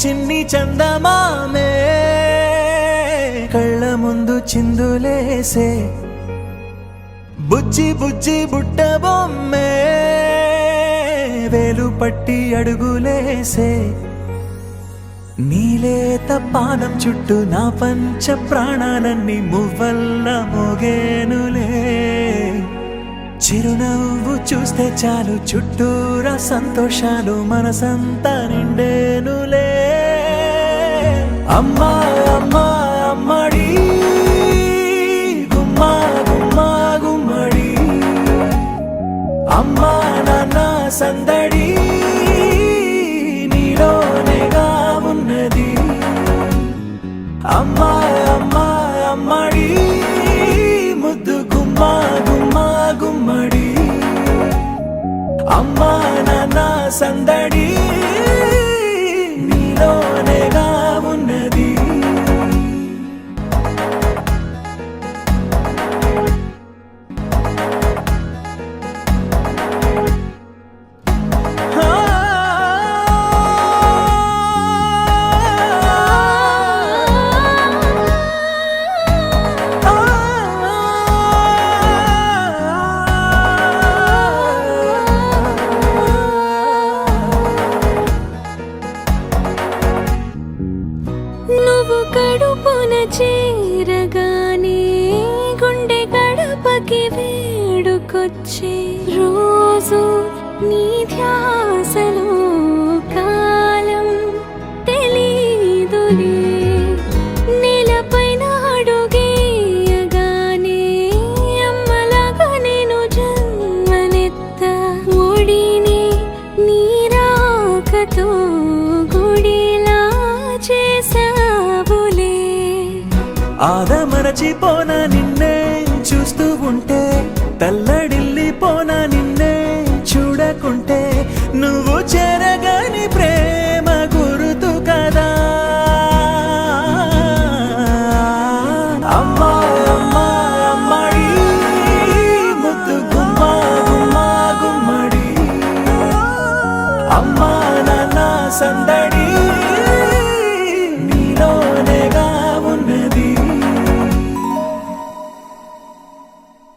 చిన్ని చందమామే కళ్ళ ముందు చిందులేసే బుజ్జి బుజ్జి బుట్ట బొమ్మే వేలు పట్టి అడుగులేసే నీలేత పాదం చుట్టూ నా పంచ ప్రాణాలన్నీ మువ్వల్ల మోగేనులే చిరునవ్వు చూస్తే చాలు చుట్టూరా సంతోషాలు మనసంతా నిండేనులే అమ్మా అమ్మా అమ్మడి గుమ్మా గుమ్మా గుమ్మడి అమ్మా నాన్న సందడి నీలోనేగా ఉన్నది అమ్మా అమ్మా అమ్మడి ముద్దు గుమ్మా గుమ్మా గుమ్మడి అమ్మా నాన్న సందడి నీలోనేగా ఉన్నది నువ్వు కడుపున చేరగానే గుండె గడపకి వేడుకొచ్చే రోజు నీ ధ్యాసలో కాలం తెలీదులే నేలపైన అడుగేయగానే అమ్మలాగా నేను జన్మనెత్త ఒడిని నీ రాకతో గుడిలా చేసావులే ఆదమరచిపోన నిన్నే చూస్తూ ఉంటే తల్లడిల్లిపోన నిన్నే చూడకుంటే నువ్వు చెరగని ప్రేమ గురుతు కదా అమ్మా అమ్మా అమ్మడి ముద్దు గుమ్మా గుమ్మా గుమ్మడి అమ్మా నాన్న సంద